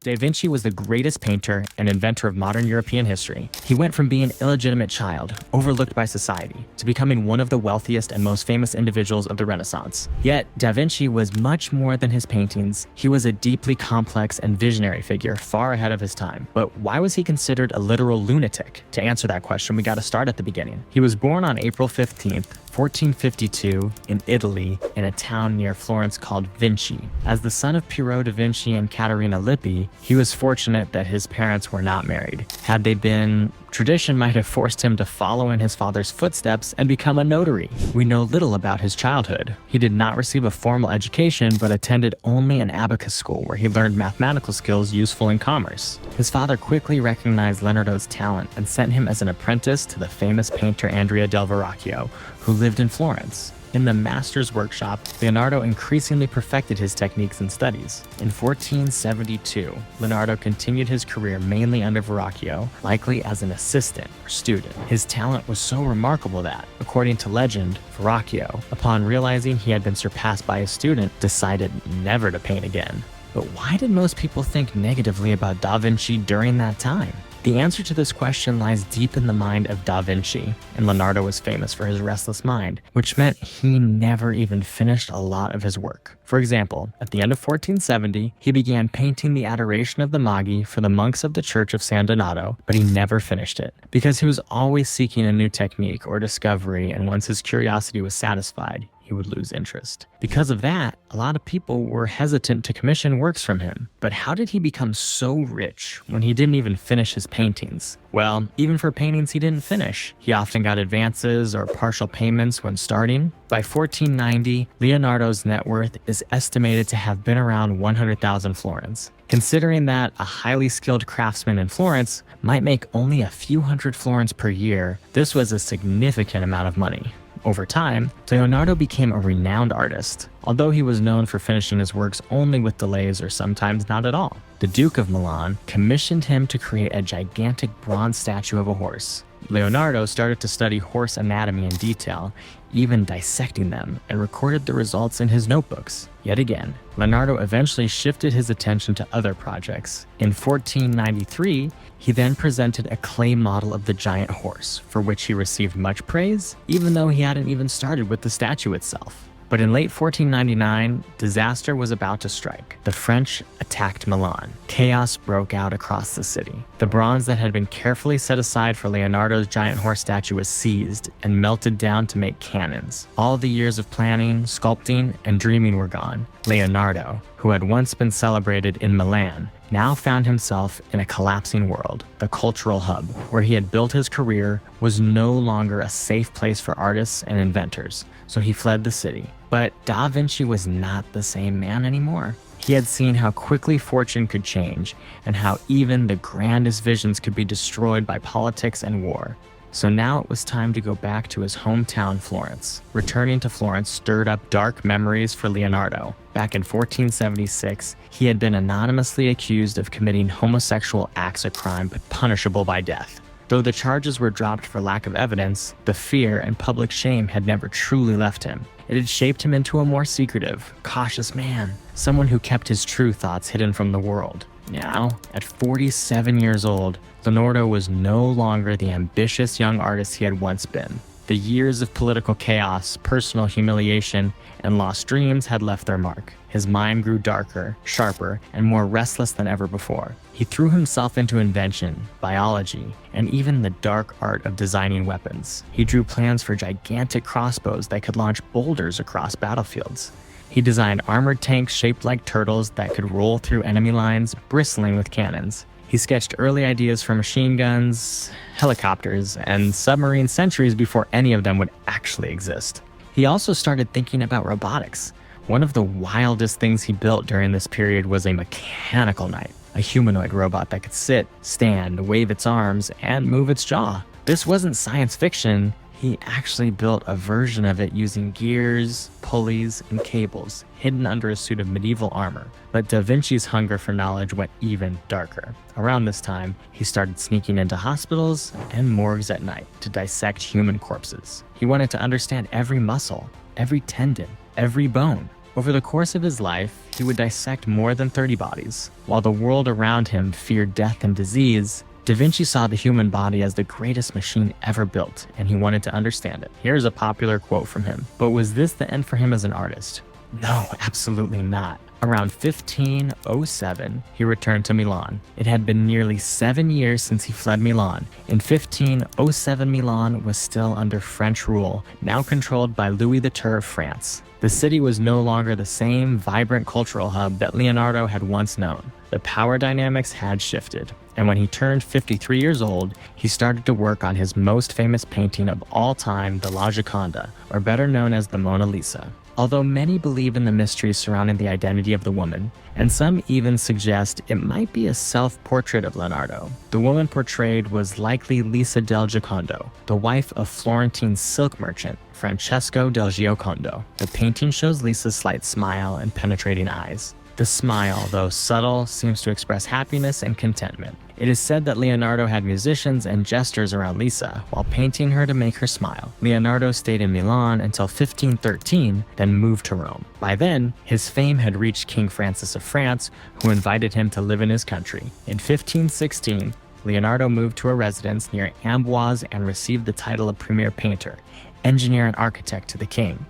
Da Vinci was the greatest painter and inventor of modern European history. He went from being an illegitimate child, overlooked by society, to becoming one of the wealthiest and most famous individuals of the Renaissance. Yet, Da Vinci was much more than his paintings. He was a deeply complex and visionary figure, far ahead of his time. But why was he considered a literal lunatic? To answer that question, we gotta start at the beginning. He was born on April 15th, 1452, in Italy, in a town near Florence called Vinci. As the son of Piero da Vinci and Caterina Lippi, he was fortunate that his parents were not married. Had they been, tradition might have forced him to follow in his father's footsteps and become a notary. We know little about his childhood. He did not receive a formal education, but attended only an abacus school where he learned mathematical skills useful in commerce. His father quickly recognized Leonardo's talent and sent him as an apprentice to the famous painter Andrea del Verrocchio, who lived in Florence. In the master's workshop, Leonardo increasingly perfected his techniques and studies. In 1472, Leonardo continued his career mainly under Verrocchio, likely as an assistant or student. His talent was so remarkable that, according to legend, Verrocchio, upon realizing he had been surpassed by his student, decided never to paint again. But why did most people think negatively about Da Vinci during that time? The answer to this question lies deep in the mind of Da Vinci, and Leonardo was famous for his restless mind, which meant he never even finished a lot of his work. For example, at the end of 1470, he began painting the Adoration of the Magi for the monks of the Church of San Donato, but he never finished it, because he was always seeking a new technique or discovery, and once his curiosity was satisfied, he would lose interest. Because of that, a lot of people were hesitant to commission works from him. But how did he become so rich when he didn't even finish his paintings? Well, even for paintings he didn't finish, he often got advances or partial payments when starting. By 1490, Leonardo's net worth is estimated to have been around 100,000 florins. Considering that a highly skilled craftsman in Florence might make only a few hundred florins per year, this was a significant amount of money. Over time, Leonardo became a renowned artist, although he was known for finishing his works only with delays or sometimes not at all. The Duke of Milan commissioned him to create a gigantic bronze statue of a horse. Leonardo started to study horse anatomy in detail, even dissecting them, and recorded the results in his notebooks. Yet again, Leonardo eventually shifted his attention to other projects. In 1493, he then presented a clay model of the giant horse, for which he received much praise, even though he hadn't even started with the statue itself. But in late 1499, disaster was about to strike. The French attacked Milan. Chaos broke out across the city. The bronze that had been carefully set aside for Leonardo's giant horse statue was seized and melted down to make cannons. All the years of planning, sculpting, and dreaming were gone. Leonardo, who had once been celebrated in Milan, now found himself in a collapsing world. The cultural hub, where he had built his career, was no longer a safe place for artists and inventors, so he fled the city. But Da Vinci was not the same man anymore. He had seen how quickly fortune could change, and how even the grandest visions could be destroyed by politics and war. So now it was time to go back to his hometown, Florence. Returning to Florence stirred up dark memories for Leonardo. Back in 1476, he had been anonymously accused of committing homosexual acts of crime but punishable by death. Though the charges were dropped for lack of evidence, the fear and public shame had never truly left him. It had shaped him into a more secretive, cautious man, someone who kept his true thoughts hidden from the world. Now, at 47 years old, Leonardo was no longer the ambitious young artist he had once been. The years of political chaos, personal humiliation, and lost dreams had left their mark. His mind grew darker, sharper, and more restless than ever before. He threw himself into invention, biology, and even the dark art of designing weapons. He drew plans for gigantic crossbows that could launch boulders across battlefields. He designed armored tanks shaped like turtles that could roll through enemy lines, bristling with cannons. He sketched early ideas for machine guns, helicopters, and submarine centuries before any of them would actually exist. He also started thinking about robotics. One of the wildest things he built during this period was a mechanical knight, a humanoid robot that could sit, stand, wave its arms, and move its jaw. This wasn't science fiction. He actually built a version of it using gears, pulleys, and cables hidden under a suit of medieval armor. But Da Vinci's hunger for knowledge went even darker. Around this time, he started sneaking into hospitals and morgues at night to dissect human corpses. He wanted to understand every muscle, every tendon, every bone. Over the course of his life, he would dissect more than 30 bodies. While the world around him feared death and disease, Da Vinci saw the human body as the greatest machine ever built, and he wanted to understand it. Here's a popular quote from him. But was this the end for him as an artist? No, absolutely not. Around 1507, he returned to Milan. It had been nearly 7 years since he fled Milan. In 1507, Milan was still under French rule, now controlled by Louis XII of France. The city was no longer the same vibrant cultural hub that Leonardo had once known. The power dynamics had shifted, and when he turned 53 years old, he started to work on his most famous painting of all time, the La Gioconda, or better known as the Mona Lisa. Although many believe in the mysteries surrounding the identity of the woman, and some even suggest it might be a self-portrait of Leonardo, the woman portrayed was likely Lisa del Giocondo, the wife of Florentine silk merchant Francesco del Giocondo. The painting shows Lisa's slight smile and penetrating eyes. The smile, though subtle, seems to express happiness and contentment. It is said that Leonardo had musicians and jesters around Lisa while painting her to make her smile. Leonardo stayed in Milan until 1513, then moved to Rome. By then, his fame had reached King Francis of France, who invited him to live in his country. In 1516, Leonardo moved to a residence near Amboise and received the title of premier painter, engineer and architect to the king.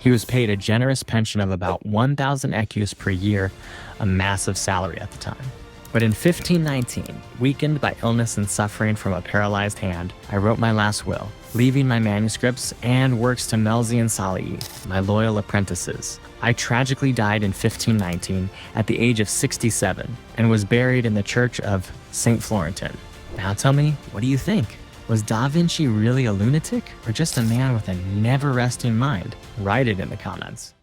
He was paid a generous pension of about 1,000 ecus per year, a massive salary at the time. But in 1519, weakened by illness and suffering from a paralyzed hand, I wrote my last will, leaving my manuscripts and works to Melzi and Salii, my loyal apprentices. I tragically died in 1519 at the age of 67 and was buried in the church of St. Florentin. Now tell me, what do you think? Was Da Vinci really a lunatic or just a man with a never-resting mind? Write it in the comments.